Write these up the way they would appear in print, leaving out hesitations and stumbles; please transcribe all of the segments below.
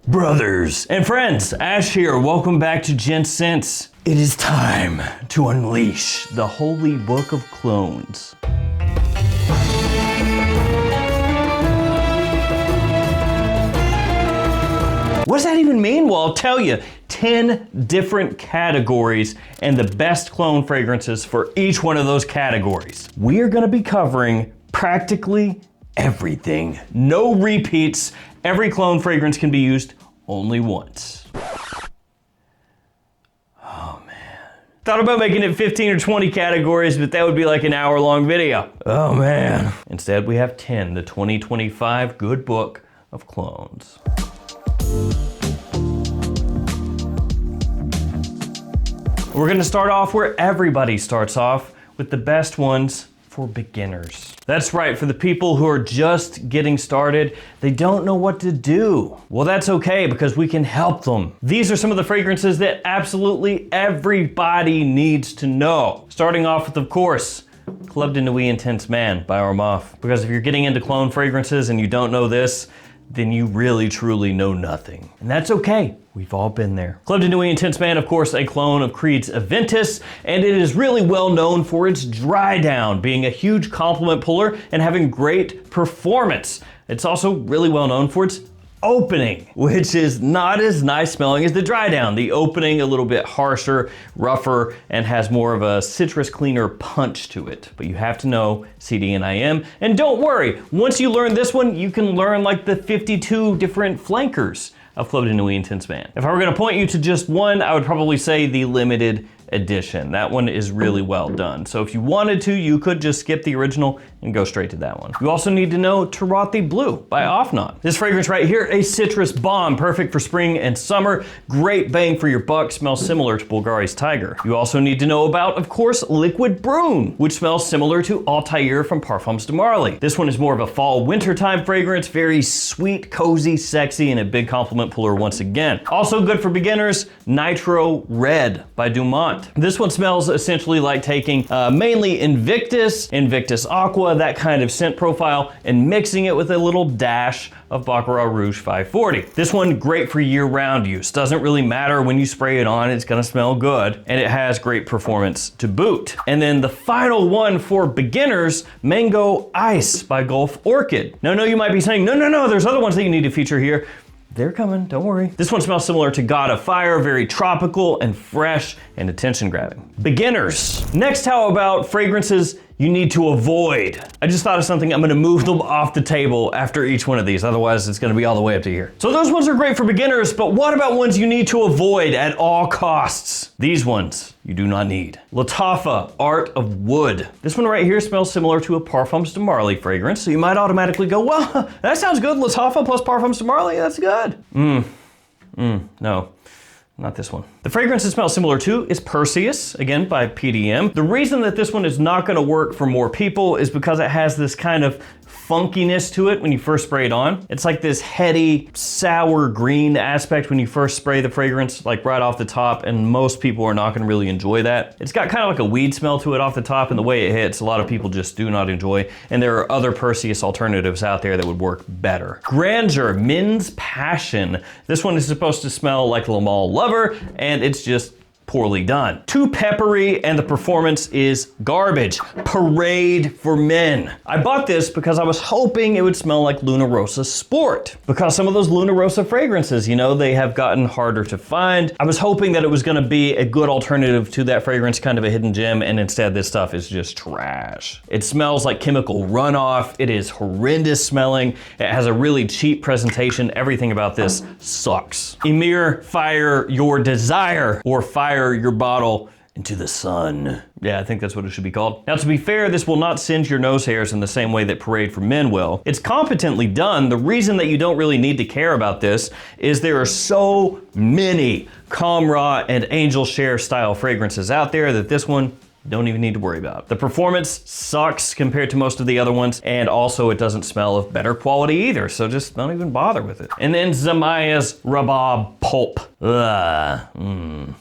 Brothers and friends, Ash here. Welcome back to Gents. It is time to unleash the holy book of clones. What does that even mean? Well, I'll tell you. 10 different categories and the best clone fragrances for each one of those categories. We are going to be covering practically everything. No repeats. Every clone fragrance can be used only once. Oh man. Thought about making it 15 or 20 categories, but that would be like an hour-long video. Oh man. Instead, we have 10, the 2025 Good Book of Clones. We're gonna start off where everybody starts off, with the best ones for beginners. That's right, for the people who are just getting started, they don't know what to do. Well, that's okay because we can help them. These are some of the fragrances that absolutely everybody needs to know. Starting off with, of course, Club de Nuit Intense Man by Armaf. Because if you're getting into clone fragrances and you don't know this, then you really truly know nothing. And that's okay. We've all been there. Club de Nuit Intense Man, of course, a clone of Creed's Aventus, and it is really well known for its dry down, being a huge compliment puller and having great performance. It's also really well known for its opening, which is not as nice smelling as the dry down. The opening a little bit harsher, rougher, and has more of a citrus cleaner punch to it. But you have to know CD and IM. And don't worry, once you learn this one, you can learn like the 52 different flankers of Club de Nuit Intense Man. If I were gonna point you to just one, I would probably say the limited edition. That one is really well done. So if you wanted to, you could just skip the original and go straight to that one. You also need to know Tarothi Blue by Offnot. This fragrance right here, a citrus bomb, perfect for spring and summer. Great bang for your buck, smells similar to Bulgari's Tiger. You also need to know about, of course, Liquid Brune, which smells similar to Altair from Parfums de Marly. This one is more of a fall wintertime fragrance, very sweet, cozy, sexy, and a big compliment puller once again. Also good for beginners, Nitro Red by Dumont. This one smells essentially like taking mainly Invictus Aqua, that kind of scent profile, and mixing it with a little dash of Baccarat Rouge 540. This one, great for year-round use. Doesn't really matter when you spray it on, it's gonna smell good, and it has great performance to boot. And then the final one for beginners, Mango Ice by Gulf Orchid. Now, I know you might be saying, no, there's other ones that you need to feature here. They're coming, don't worry. This one smells similar to God of Fire, very tropical and fresh and attention grabbing. Beginners. Next, how about fragrances you need to avoid? I just thought of something. I'm gonna move them off the table after each one of these, otherwise it's gonna be all the way up to here. So those ones are great for beginners, but what about ones you need to avoid at all costs? These ones you do not need. Lattafa Art of Wood. This one right here smells similar to a Parfums de Marly fragrance, so you might automatically go, well, that sounds good, Lattafa plus Parfums de Marly, that's good. No. Not this one. The fragrance it smells similar to is Perseus, again by PDM. The reason that this one is not gonna work for more people is because it has this kind of funkiness to it when you first spray it on. It's like this heady, sour green aspect when you first spray the fragrance, like right off the top, and most people are not gonna really enjoy that. It's got kind of like a weed smell to it off the top, and the way it hits, a lot of people just do not enjoy, and there are other Perseus alternatives out there that would work better. Grandeur, Men's Passion. This one is supposed to smell like Le Male Lover, and it's just poorly done. Too peppery and the performance is garbage. Parade for Men. I bought this because I was hoping it would smell like Luna Rossa Sport. Because some of those Luna Rossa fragrances, you know, they have gotten harder to find. I was hoping that it was gonna be a good alternative to that fragrance, kind of a hidden gem, and instead this stuff is just trash. It smells like chemical runoff. It is horrendous smelling. It has a really cheap presentation. Everything about this sucks. Emir, Fire Your Desire, or Fire your bottle into the sun. Yeah, I think that's what it should be called. Now, to be fair, this will not singe your nose hairs in the same way that Parade for Men will. It's competently done. The reason that you don't really need to care about this is there are so many Camra and Angel Share style fragrances out there that this one don't even need to worry about. The performance sucks compared to most of the other ones, and also it doesn't smell of better quality either, so just don't even bother with it. And then Zamaya's Rabab Pulp.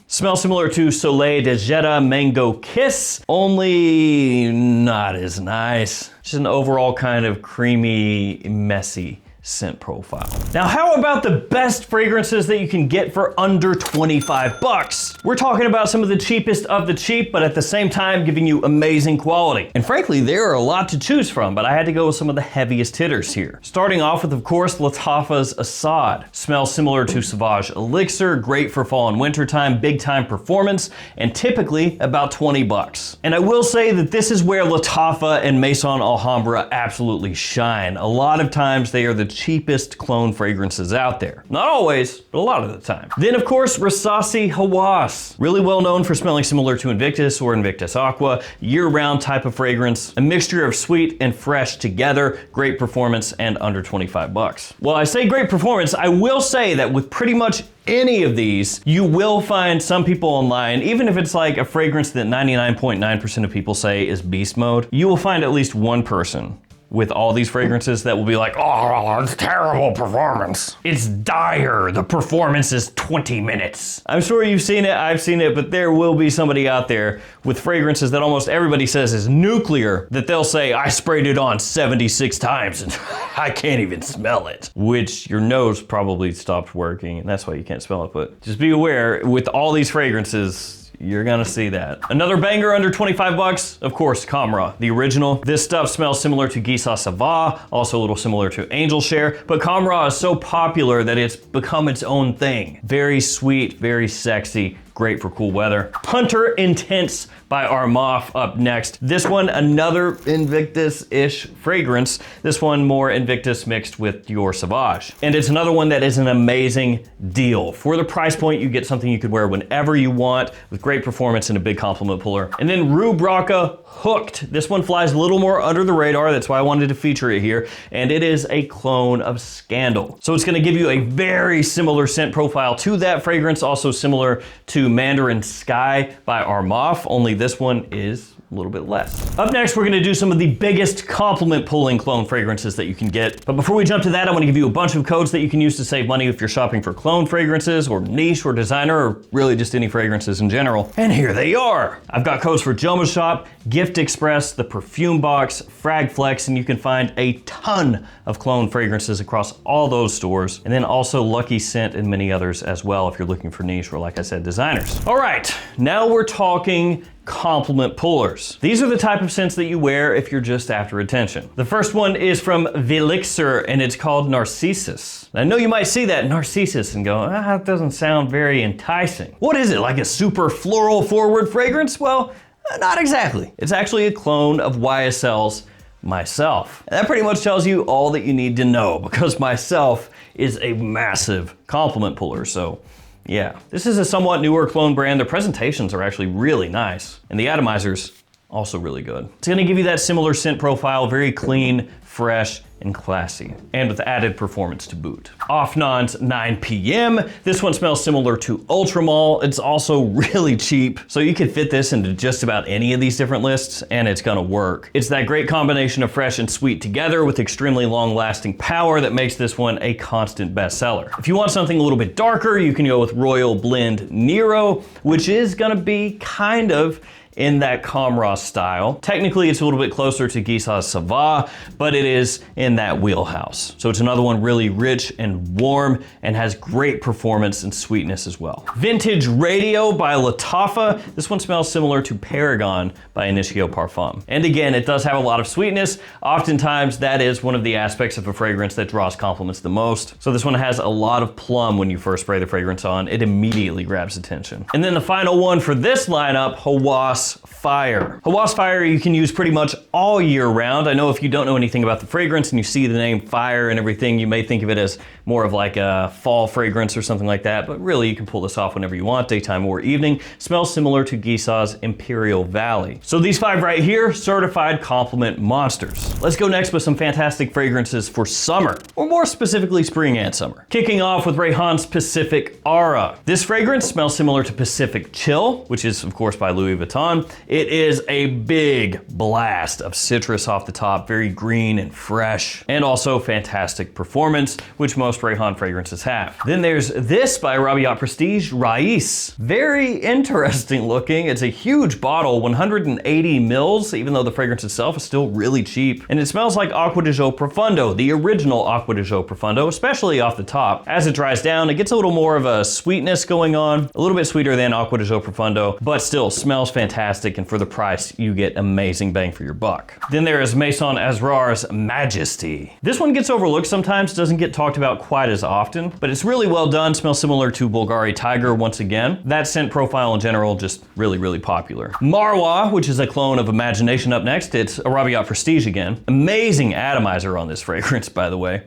Smells similar to Soleil de Jetta Mango Kiss, only not as nice. Just an overall kind of creamy, messy scent profile. Now, how about the best fragrances that you can get for under 25 bucks? We're talking about some of the cheapest of the cheap, but at the same time giving you amazing quality. And frankly, there are a lot to choose from, but I had to go with some of the heaviest hitters here. Starting off with, of course, Lattafa's Assad. Smells similar to Sauvage Elixir, great for fall and winter time, big time performance, and typically about 20 bucks. And I will say that this is where Lattafa and Maison Alhambra absolutely shine. A lot of times they are the cheapest clone fragrances out there. Not always, but a lot of the time. Then of course, Rasasi Hawass. Really well known for smelling similar to Invictus or Invictus Aqua, year-round type of fragrance, a mixture of sweet and fresh together, great performance, and under 25 bucks. Well, I say great performance, I will say that with pretty much any of these, you will find some people online, even if it's like a fragrance that 99.9% of people say is beast mode, you will find at least one person with all these fragrances that will be like, oh, it's terrible performance. It's dire, the performance is 20 minutes. I'm sure you've seen it, I've seen it, but there will be somebody out there with fragrances that almost everybody says is nuclear, that they'll say, I sprayed it on 76 times and I can't even smell it. Which your nose probably stopped working and that's why you can't smell it, but just be aware, with all these fragrances, you're gonna see that. Another banger under 25 bucks, of course, Camera, the original. This stuff smells similar to Gisa Sava, also a little similar to Angel Share, but Camera is so popular that it's become its own thing. Very sweet, very sexy, great for cool weather. Hunter Intense by Armaf up next. This one, another Invictus-ish fragrance. This one more Invictus mixed with your Sauvage. And it's another one that is an amazing deal. For the price point, you get something you could wear whenever you want with great performance and a big compliment puller. And then Rue Braca Hooked. This one flies a little more under the radar. That's why I wanted to feature it here. And it is a clone of Scandal. So it's gonna give you a very similar scent profile to that fragrance, also similar to Mandarin Sky by Armaf, only this one is a little bit less. Up next, we're gonna do some of the biggest compliment pulling clone fragrances that you can get. But before we jump to that, I wanna give you a bunch of codes that you can use to save money if you're shopping for clone fragrances or niche or designer or really just any fragrances in general. And here they are. I've got codes for JOMASHOP, Gift Express, the Perfume Box, Fragflex, and you can find a ton of clone fragrances across all those stores. And then also Lucky Scent and many others as well if you're looking for niche or, like I said, designers. All right, now we're talking compliment pullers. These are the type of scents that you wear if you're just after attention. The first one is from Velixer and it's called Narcissus. I know you might see that Narcissus and go, that doesn't sound very enticing. What is it, like a super floral forward fragrance? Well, not exactly. It's actually a clone of YSL's Myself. And that pretty much tells you all that you need to know because Myself is a massive compliment puller, so yeah. This is a somewhat newer clone brand. Their presentations are actually really nice. And the atomizer's also really good. It's gonna give you that similar scent profile, very clean, fresh, and classy, and with added performance to boot. Offnon's 9 p.m. This one smells similar to Ultramall. It's also really cheap, so you could fit this into just about any of these different lists, and it's gonna work. It's that great combination of fresh and sweet together with extremely long-lasting power that makes this one a constant bestseller. If you want something a little bit darker, you can go with Royal Blend Nero, which is gonna be kind of in that Camera style. Technically, it's a little bit closer to Gisa Sava, but it is in that wheelhouse. So it's another one really rich and warm and has great performance and sweetness as well. Vintage Radio by Lattafa. This one smells similar to Paragon by Initio Parfum. And again, it does have a lot of sweetness. Oftentimes, that is one of the aspects of a fragrance that draws compliments the most. So this one has a lot of plum when you first spray the fragrance on. It immediately grabs attention. And then the final one for this lineup, Hawass Fire. Hawass Fire you can use pretty much all year round. I know if you don't know anything about the fragrance and you see the name Fire and everything, you may think of it as more of like a fall fragrance or something like that, but really you can pull this off whenever you want, daytime or evening. Smells similar to Gisa's Imperial Valley. So these 5 right here, certified compliment monsters. Let's go next with some fantastic fragrances for summer, or more specifically spring and summer. Kicking off with Rayhan's Pacific Aura. This fragrance smells similar to Pacific Chill, which is of course by Louis Vuitton. It is a big blast of citrus off the top, very green and fresh, and also fantastic performance, which most Rayhan fragrances have. Then there's this by Rabiat Prestige Rais. Very interesting looking. It's a huge bottle, 180 mils, even though the fragrance itself is still really cheap. And it smells like Acqua di Gio Profondo, the original Acqua di Gio Profondo, especially off the top. As it dries down, it gets a little more of a sweetness going on, a little bit sweeter than Acqua di Gio Profondo, but still smells fantastic, and for the price, you get amazing bang for your buck. Then there is Maison Asrar's Majesty. This one gets overlooked sometimes, doesn't get talked about quite as often, but it's really well done, smells similar to Bulgari Tiger once again. That scent profile in general, just really, really popular. Marwa, which is a clone of Imagination up next, it's a Rabiat Prestige again. Amazing atomizer on this fragrance, by the way.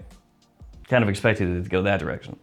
Kind of expected it to go that direction.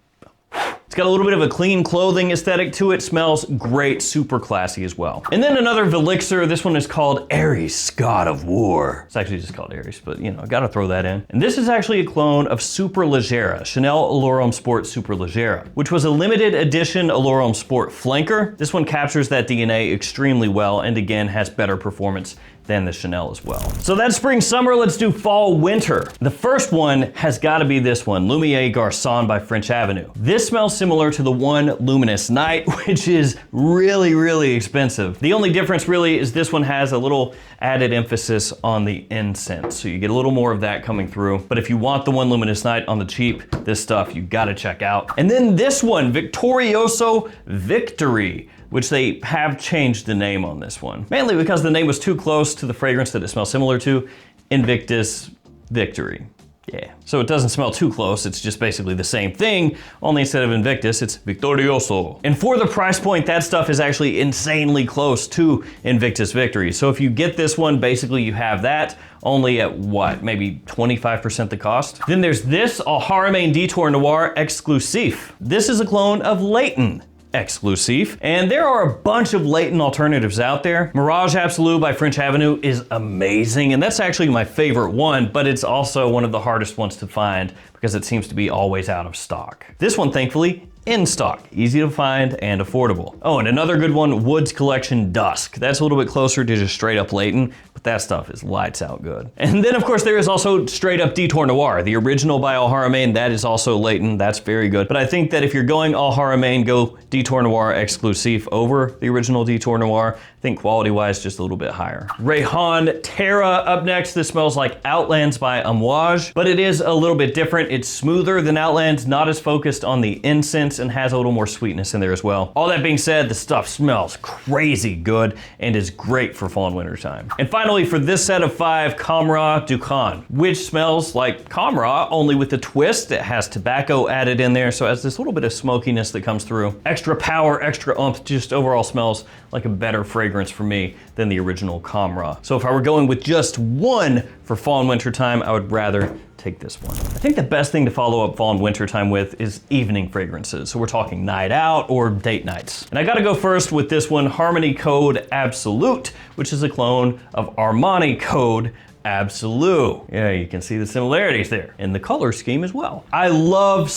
It's got a little bit of a clean clothing aesthetic to it, smells great, super classy as well. And then another Velixer, this one is called Ares, God of War. It's actually just called Ares, but you know, I gotta throw that in. And this is actually a clone of Super Leggera, Chanel Allure Sport Super Leggera, which was a limited edition Allure Sport flanker. This one captures that DNA extremely well, and again, has better performance than the Chanel as well. So that's spring, summer, let's do fall, winter. The first one has gotta be this one, Lumiere Garçon by French Avenue. This smells similar to the one Luminous Night, which is really, really expensive. The only difference really is this one has a little added emphasis on the incense. So you get a little more of that coming through. But if you want the one Luminous Night on the cheap, this stuff you gotta check out. And then this one, Victorioso Victory, which they have changed the name on this one. Mainly because the name was too close to the fragrance that it smells similar to, Invictus Victory. Yeah, so it doesn't smell too close, it's just basically the same thing, only instead of Invictus, it's Victorioso. And for the price point, that stuff is actually insanely close to Invictus Victory. So if you get this one, basically you have that, only at what, maybe 25% the cost? Then there's this, Al Haramain Detour Noir Exclusif. This is a clone of Leighton Exclusive, and there are a bunch of Leighton alternatives out there. Mirage Absolute by French Avenue is amazing, and that's actually my favorite one, but it's also one of the hardest ones to find because it seems to be always out of stock. This one, thankfully, in stock, easy to find and affordable. Oh, and another good one, Woods Collection Dusk. That's a little bit closer to just straight up Leighton, but that stuff is lights out good. And then of course there is also straight up Detour Noir, the original by Al Haramain, that is also Leighton, that's very good. But I think that if you're going Al Haramain, go Detour Noir Exclusive over the original Detour Noir. I think quality-wise, just a little bit higher. Rayhan Terra up next. This smells like Outlands by Amouage, but it is a little bit different. It's smoother than Outlands, not as focused on the incense, and has a little more sweetness in there as well. All that being said, the stuff smells crazy good and is great for fall and winter time. And finally, for this set of 5, Camera Ducan, which smells like Camera, only with a twist. It has tobacco added in there, so it has this little bit of smokiness that comes through. Extra power, extra oomph, just overall smells like a better fragrance for me than the original Camera. So if I were going with just one for fall and winter time, I would rather take this one. I think the best thing to follow up fall and winter time with is evening fragrances. So we're talking night out or date nights. And I gotta go first with this one, Harmony Code Absolute, which is a clone of Armani Code Absolute. Yeah, you can see the similarities there in the color scheme as well. I loved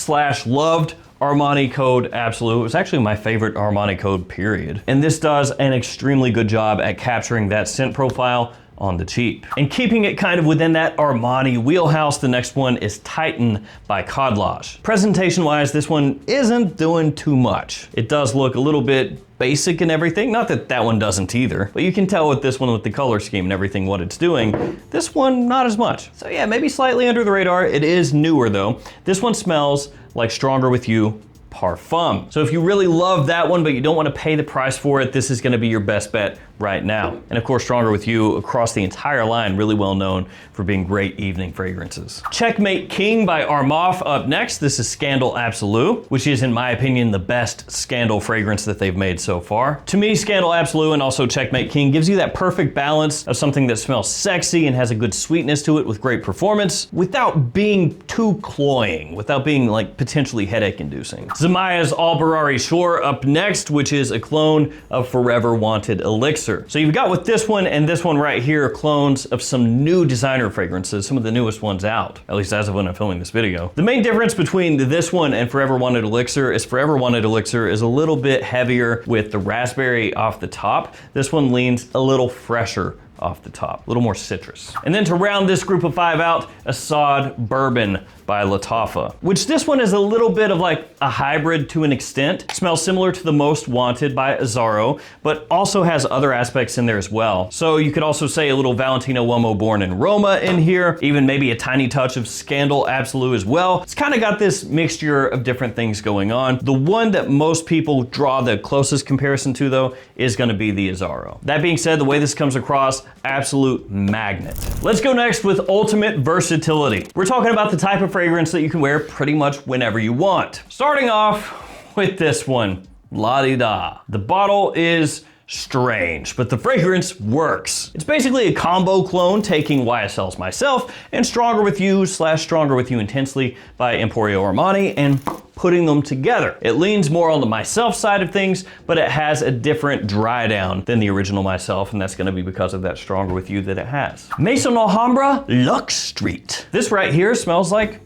Armani Code Absolute. It was actually my favorite Armani Code, period. And this does an extremely good job at capturing that scent profile on the cheap. And keeping it kind of within that Armani wheelhouse, the next one is Titan by Codlage. Presentation-wise, this one isn't doing too much. It does look a little bit basic and everything. Not that that one doesn't either, but you can tell with this one with the color scheme and everything what it's doing. This one, not as much. So yeah, maybe slightly under the radar. It is newer though. This one smells like Stronger With You Parfum. So if you really love that one, but you don't want to pay the price for it, this is going to be your best bet right now. And of course, Stronger With You across the entire line, really well known for being great evening fragrances. Checkmate King by Armaf up next. This is Scandal Absolute, which is in my opinion the best Scandal fragrance that they've made so far. To me, Scandal Absolute and also Checkmate King gives you that perfect balance of something that smells sexy and has a good sweetness to it with great performance without being too cloying, without being like potentially headache inducing. Zamaya's Albarari Shore up next, which is a clone of Forever Wanted Elixir. So you've got with this one and this one right here clones of some new designer fragrances, some of the newest ones out, at least as of when I'm filming this video. The main difference between this one and Forever Wanted Elixir is Forever Wanted Elixir is a little bit heavier with the raspberry off the top. This one leans a little fresher off the top, a little more citrus. And then to round this group of 5 out, Assad Bourbon by Lattafa, which this one is a little bit of like a hybrid to an extent. It smells similar to the Most Wanted by Azzaro, but also has other aspects in there as well. So you could also say a little Valentino Uomo Born in Roma in here, even maybe a tiny touch of Scandal Absolute as well. It's kind of got this mixture of different things going on. The one that most people draw the closest comparison to though is gonna be the Azzaro. That being said, the way this comes across, absolute magnet. Let's go next with ultimate versatility. We're talking about the type of fragrance that you can wear pretty much whenever you want. Starting off with this one, La-Di-Da. The bottle is strange, but the fragrance works. It's basically a combo clone taking YSL's Myself and Stronger With You / Stronger With You Intensely by Emporio Armani and putting them together. It leans more on the Myself side of things, but it has a different dry down than the original Myself, and that's gonna be because of that Stronger With You that it has. Maison Alhambra Lux Street. This right here smells like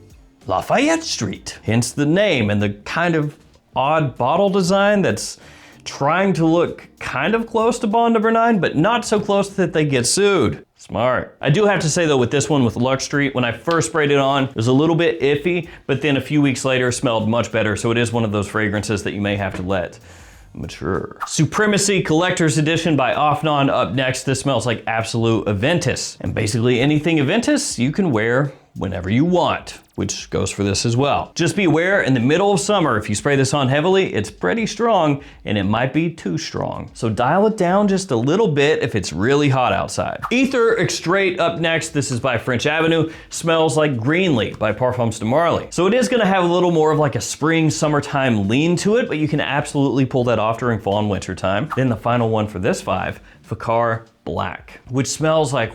Lafayette Street, hence the name and the kind of odd bottle design that's trying to look kind of close to Bond No. 9, but not so close that they get sued. Smart. I do have to say though, with this one, with Lux Street, when I first sprayed it on, it was a little bit iffy, but then a few weeks later smelled much better, so it is one of those fragrances that you may have to let mature. Supremacy Collector's Edition by Offnon up next. This smells like absolute Aventus. And basically anything Aventus you can wear whenever you want, which goes for this as well. Just be aware, in the middle of summer, if you spray this on heavily, it's pretty strong and it might be too strong. So dial it down just a little bit if it's really hot outside. Ether Extrait up next. This is by French Avenue. Smells like Greenleaf by Parfums de Marly. So it is gonna have a little more of like a spring, summertime lean to it, but you can absolutely pull that off during fall and winter time. Then the final one for this 5, Fakar Black, which smells like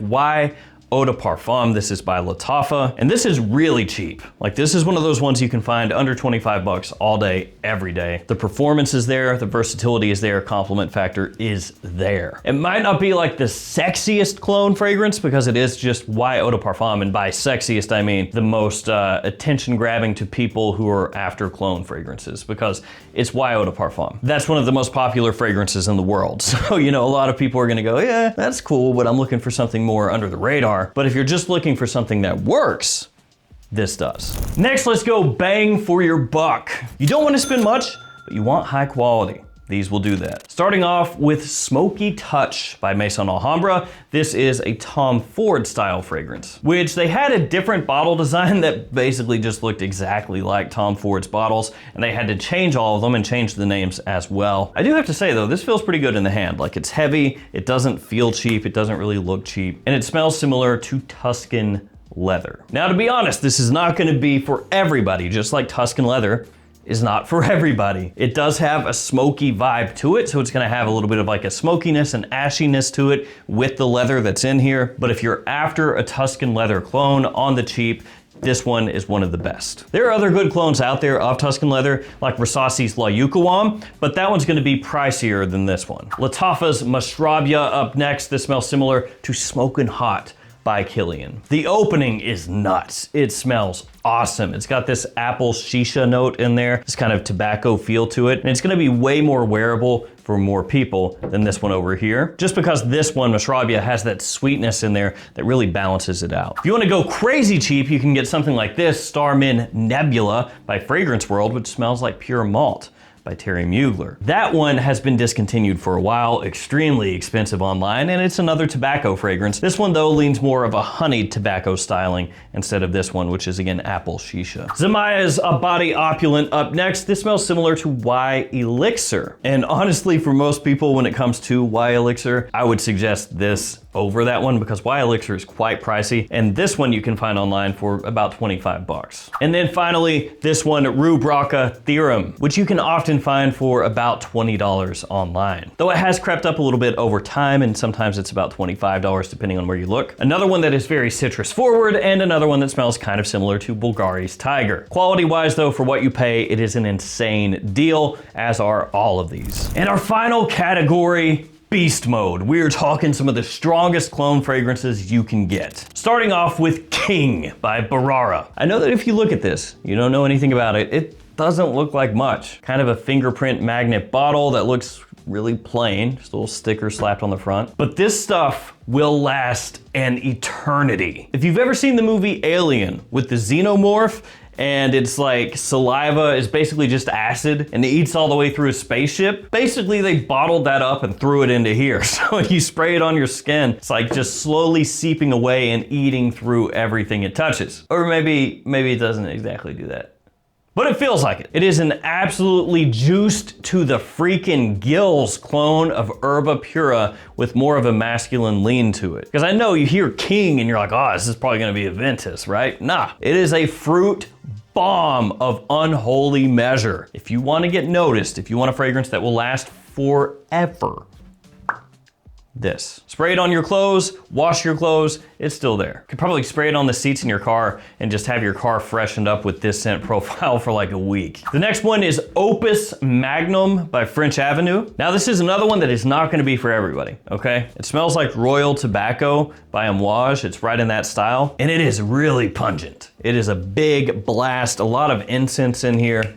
Eau de Parfum. This is by Lattafa, and this is really cheap. Like, this is one of those ones you can find under 25 bucks all day, every day. The performance is there, the versatility is there, compliment factor is there. It might not be like the sexiest cologne fragrance because it is just Eau de Parfum, and by sexiest I mean the most attention grabbing to people who are after cologne fragrances, because it's Eau de Parfum. That's one of the most popular fragrances in the world. So, you know, a lot of people are gonna go, yeah, that's cool, but I'm looking for something more under the radar. But if you're just looking for something that works, this does. Next, let's go bang for your buck. You don't want to spend much, but you want high quality. These will do that. Starting off with Smoky Touch by Maison Alhambra. This is a Tom Ford style fragrance, which they had a different bottle design that basically just looked exactly like Tom Ford's bottles, and they had to change all of them and change the names as well. I do have to say though, this feels pretty good in the hand. Like, it's heavy, it doesn't feel cheap, it doesn't really look cheap, and it smells similar to Tuscan leather. Now, to be honest, this is not gonna be for everybody, just like Tuscan leather is not for everybody. It does have a smoky vibe to it, so it's gonna have a little bit of like a smokiness and ashiness to it with the leather that's in here. But if you're after a Tuscan leather clone on the cheap, this one is one of the best. There are other good clones out there of Tuscan leather, like Versasi's La Yucawam, but that one's gonna be pricier than this one. Lattafa's Mashrabia up next. This smells similar to Smokin' Hot by Kilian. The opening is nuts. It smells awesome. It's got this apple shisha note in there, this kind of tobacco feel to it, and it's gonna be way more wearable for more people than this one over here, just because this one, Mashrabia, has that sweetness in there that really balances it out. If you wanna go crazy cheap, you can get something like this, Starmin Nebula by Fragrance World, which smells like pure malt by Terry Mugler. That one has been discontinued for a while, extremely expensive online, and it's another tobacco fragrance. This one though leans more of a honeyed tobacco styling instead of this one, which is again apple shisha. Zamaya's Abadi Opulent up next. This smells similar to Y Elixir. And honestly, for most people when it comes to Y Elixir, I would suggest this over that one because Y Elixir is quite pricey, and this one you can find online for about 25 bucks. And then finally, this one, Rue Braca Theorem, which you can often find for about $20 online. Though it has crept up a little bit over time, and sometimes it's about $25 depending on where you look. Another one that is very citrus forward, and another one that smells kind of similar to Bulgari's Tiger. Quality-wise though, for what you pay, it is an insane deal, as are all of these. And our final category, Beast Mode. We're talking some of the strongest cologne fragrances you can get. Starting off with King by Barara. I know that if you look at this, you don't know anything about it, it doesn't look like much. Kind of a fingerprint magnet bottle that looks really plain, just a little sticker slapped on the front. But this stuff will last an eternity. If you've ever seen the movie Alien with the xenomorph, and it's like saliva is basically just acid and it eats all the way through a spaceship. Basically, they bottled that up and threw it into here. So when you spray it on your skin, it's like just slowly seeping away and eating through everything it touches. Or maybe it doesn't exactly do that. But it feels like it. It is an absolutely juiced to the freaking gills clone of Herba Pura with more of a masculine lean to it. Because I know you hear King and you're like, oh, this is probably gonna be a Ventus, right? Nah, it is a fruit bomb of unholy measure. If you want to get noticed, if you want a fragrance that will last forever, this. Spray it on your clothes, wash your clothes, it's still there. Could probably spray it on the seats in your car and just have your car freshened up with this scent profile for like a week. The next one is Opus Magnum by French Avenue. Now this is another one that is not gonna be for everybody, okay? It smells like Royal Tobacco by Amouage. It's right in that style. And it is really pungent. It is a big blast, a lot of incense in here.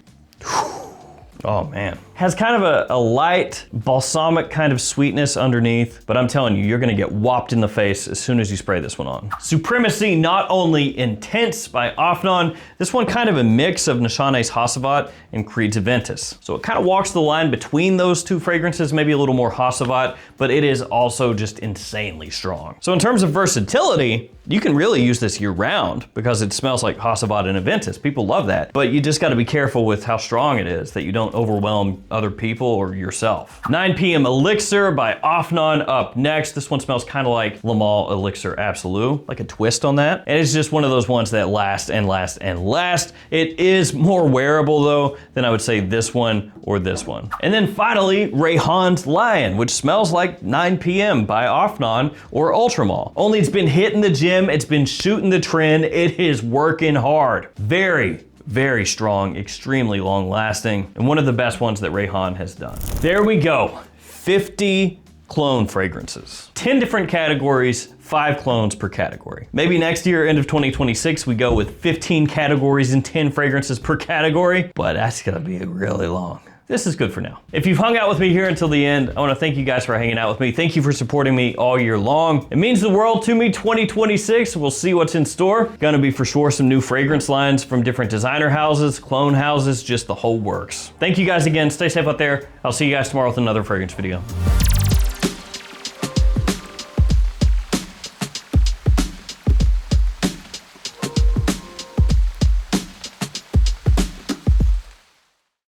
Oh man. Has kind of a light balsamic kind of sweetness underneath, but I'm telling you, you're gonna get whopped in the face as soon as you spray this one on. Supremacy Not Only Intense by Afnan. This one kind of a mix of Nishane's Hasavat and Creed's Aventus. So it kind of walks the line between those two fragrances, maybe a little more Hasavat, but it is also just insanely strong. So in terms of versatility, you can really use this year round because it smells like Hasavat and Aventus. People love that, but you just gotta be careful with how strong it is, that you don't overwhelm other people or yourself. 9 p.m. Elixir by Afnan up next. This one smells kind of like Le Male Elixir Absolute, like a twist on that. And it's just one of those ones that last and last and last. It is more wearable though than I would say this one or this one. And then finally, Rayhan's Lion, which smells like 9 p.m. by Afnan or Ultramall. Only it's been hitting the gym, it's been shooting the trend, it is working hard. Very strong, extremely long lasting, and one of the best ones that Rayhan has done. There we go, 50 clone fragrances. 10 different categories, 5 clones per category. Maybe next year, end of 2026, we go with 15 categories and 10 fragrances per category, but that's gonna be really long. This is good for now. If you've hung out with me here until the end, I wanna thank you guys for hanging out with me. Thank you for supporting me all year long. It means the world to me. 2026, we'll see what's in store. Gonna be for sure some new fragrance lines from different designer houses, clone houses, just the whole works. Thank you guys again. Stay safe out there. I'll see you guys tomorrow with another fragrance video.